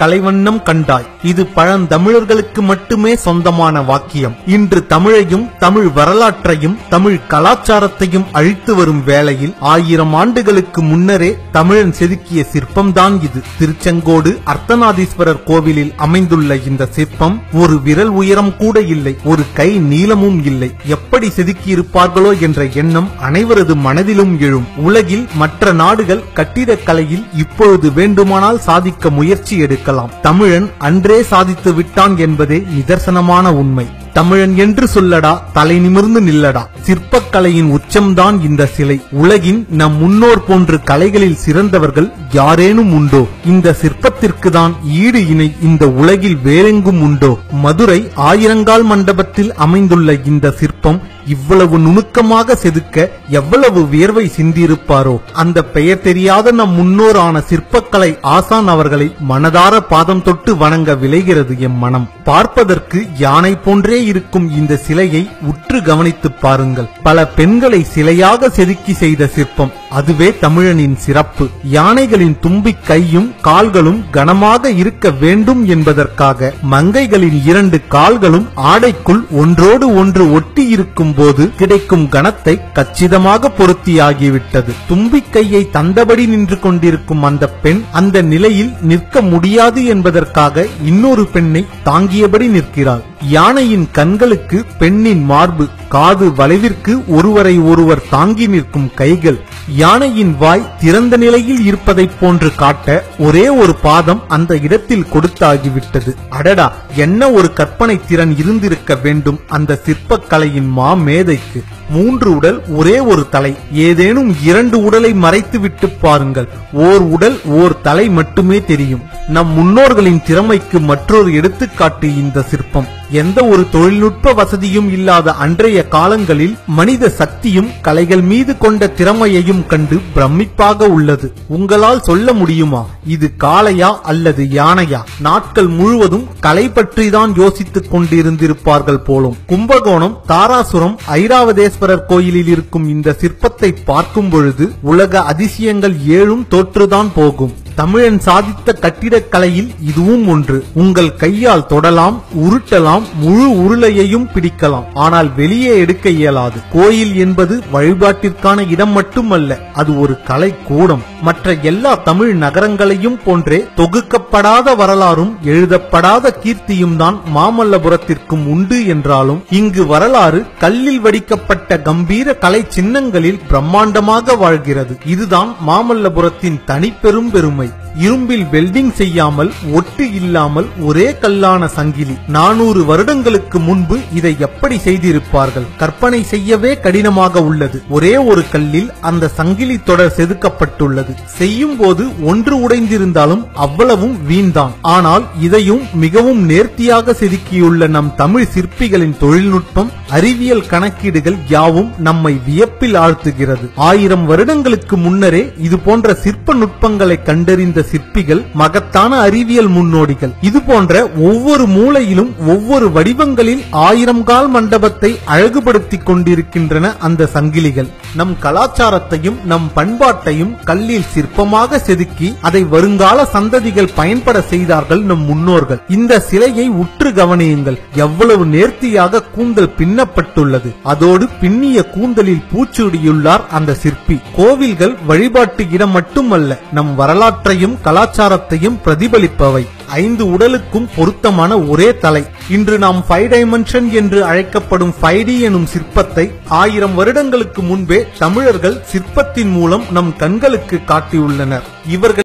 கலைவண்ணம் கண்டாய். இது பழந்தமிழர்களுக்கு மட்டுமே சொந்தமான வாக்கியம். இன்று தமிழையும் தமிழ் வரலாற்றையும் தமிழ் கலாச்சாரத்தையும் அழித்து வரும் வேளையில் 1000 ஆண்டுகளுக்கு முன்னரே தமிழன் செதுக்கிய சிற்பம்தான் இது. திருச்செங்கோடு அர்த்தநாதீஸ்வரர் கோவிலில் அமைந்துள்ள இந்த சிற்பம் ஒரு விரல் உயரம் கூட இல்லை, ஒரு கை நீளமும் இல்லை. எப்படி செதுக்கியிருப்பார்களோ என்ற எண்ணம் அனைவரது மனதிலும் எழும். உலகில் மற்ற நாடுகள் கட்டிடக்கலையில் இப்பொழுது வேண்டுமானால் சாதிக்க முயற்சி எடுக்கலாம். தமிழன் அன்றே சாதித்து விட்டான் என்பதே நிதர்சனமான உண்மை. தமிழன் என்று சொல்லடா, தலை நிமிர்ந்து நில்லடா. சிற்பக்கலையின் உச்சம்தான் இந்த சிலை. உலகின் நம் முன்னோர் போன்று கலைகளில் சிறந்தவர்கள் யாரேனும் உண்டோ? இந்த சிற்பத்திற்கு தான் ஈடு இணை இந்த உலகில் வேறெங்கும் உண்டோ? மதுரை ஆயிரங்கால் மண்டபத்தில் அமைந்துள்ள இந்த சிற்பம் இவ்வளவு நுணுக்கமாக செதுக்க எவ்வளவு வியர்வை சிந்தியிருப்பாரோ? அந்த பெயர் தெரியாத நம் முன்னோரான சிற்பக்கலை ஆசான் அவர்களை மனதார பாதம் தொட்டு வணங்க விளைகிறது எம் மனம். பார்ப்பதற்கு யானை போன்றே இருக்கும் இந்த சிலையை உற்று கவனித்து பாருங்கள். பல பெண்களை சிலையாக செதுக்கி செய்த சிற்பம். அதுவே தமிழனின் சிறப்பு. யானைகளின் தும்பி கையும் கால்களும் கனமாக இருக்க வேண்டும் என்பதற்காக மங்கைகளின் 2 கால்களும் ஆடைக்குள் ஒன்றோடு ஒன்று ஒட்டி இருக்கும் போது கிடைக்கும் கணத்தை கச்சிதமாக பொருத்தியாகிவிட்டது. தும்பிக்கையை தந்தபடி நின்று கொண்டிருக்கும் அந்த பெண் அந்த நிலையில் நிற்க முடியாது என்பதற்காக இன்னொரு பெண்ணை தாங்கியபடி நிற்கிறாள். யானையின் கண்களுக்கு பெண்ணின் மார்பு, காது வளைவிற்கு ஒருவரை ஒருவர் தாங்கி நிற்கும் கைகள், யானையின் வாய் திறந்த நிலையில் இருப்பதைப் போன்று காட்ட ஒரே ஒரு பாதம் அந்த இடத்தில் கொடுத்தாகிவிட்டது. அடடா, என்ன ஒரு கற்பனை திறன் இருந்திருக்க வேண்டும் அந்த சிற்பக்கலையின் மாமேதைக்கு. 3 உடல், ஒரே ஒரு தலை. ஏதேனும் 2 உடலை மறைத்து விட்டு பாருங்கள், ஓர் உடல் ஓர் தலை மட்டுமே தெரியும். நம் முன்னோர்களின் திறமைக்கு மற்றொரு எடுத்துக்காட்டு இந்த சிற்பம். எந்த ஒரு தொழில்நுட்ப வசதியும் இல்லாத அன்றைய காலங்களில் மனித சக்தியும் கலைகள் மீது கொண்ட திறமையையும் கண்டு பிரமிப்பாக உள்ளது. உங்களால் சொல்ல முடியுமா இது காளையா அல்லது யானையா? நாட்கள் முழுவதும் கலை பற்றிதான் யோசித்துக் கொண்டிருந்திருப்பார்கள் போலும். கும்பகோணம் தாராசுரம் ஐராவதேஸ்வரர் கோயிலில் இருக்கும் இந்த சிற்பத்தை பார்க்கும் பொழுது உலக அதிசயங்கள் 7ம் தோற்றுதான் போகும். தமிழன் சாதித்த கட்டிடக்கலையில் இதுவும் ஒன்று. உங்கள் கையால் தொடலாம், உருட்டலாம், முழு உருளையையும் பிடிக்கலாம். ஆனால் வெளியே எடுக்க இயலாது. கோயில் என்பது வழிபாட்டிற்கான இடம் மட்டுமல்ல, அது ஒரு கலை கூடம். மற்ற எல்லா தமிழ் நகரங்களையும் போன்றே தொகுக்கப்படாத வரலாறும் எழுதப்படாத கீர்த்தியும் தான் மாமல்லபுரத்திற்கும் உண்டு என்றாலும் இங்கு வரலாறு கல்லில் வடிக்கப்பட்ட கம்பீர கலை சின்னங்களில் பிரம்மாண்டமாக வாழ்கிறது. இதுதான் மாமல்லபுரத்தின் தனிப்பெரும் பெருமை. இரும்பில் வெல்டிங் செய்யாமல், ஒட்டு இல்லாமல் ஒரே கல்லான சங்கிலி. 400 வருடங்களுக்கு முன்பு இதை எப்படி செய்திருப்பார்கள்? கற்பனை செய்யவே கடினமாக உள்ளது. ஒரே ஒரு கல்லில் அந்த சங்கிலி தொடர் செதுக்கப்பட்டுள்ளது. செய்யும் போது ஒன்று உடைந்திருந்தாலும் அவ்வளவும் வீண்தான். ஆனால் இதையும் மிகவும் நேர்த்தியாக செதுக்கியுள்ள நம் தமிழ் சிற்பிகளின் தொழில்நுட்பம், அறிவியல் கணக்கீடுகள் யாவும் நம்மை வியப்பில் ஆழ்த்துகிறது. 1000 வருடங்களுக்கு முன்னரே இது போன்ற சிற்ப நுட்பங்களை கண்டறிந்த சிற்பிகள் மகத்தான அறிவியல் முன்னோடிகள். இது போன்ற ஒவ்வொரு மூலையிலும் ஒவ்வொரு வடிவங்களில் 1000 கால் மண்டபத்தை அழகுபடுத்திக் கொண்டிருக்கின்றன அந்த சங்கிலிகள். நம் கலாச்சாரத்தையும் நம் பண்பாட்டையும் கல்லில் சிற்பமாக செதுக்கி அதை வருங்கால சந்ததிகள் பயன்பட செய்தார்கள் நம் முன்னோர்கள். இந்த சிலையை உற்று கவனியுங்கள். எவ்வளவு நேர்த்தியாக கூந்தல் பின்னப்பட்டுள்ளது. அதோடு பின்னிய கூந்தலில் பூச்சூடியுள்ளார் அந்த சிற்பி. கோவில்கள் வழிபாட்டு இடம் மட்டுமல்ல, நம் வரலாற்றையும் கலாச்சாரத்தையும் பிரதிபலிப்பவை. 5 உடலுக்கும் பொருத்தமான ஒரே தலை. இன்று நாம் 5 டைமென்ஷன் என்று அழைக்கப்படும் 5D எனும் சிற்பத்தை 1000 வருடங்களுக்கு முன்பே தமிழர்கள் சிற்பத்தின் மூலம் நம் கண்களுக்கு காட்டியுள்ளனர். இவர்கள்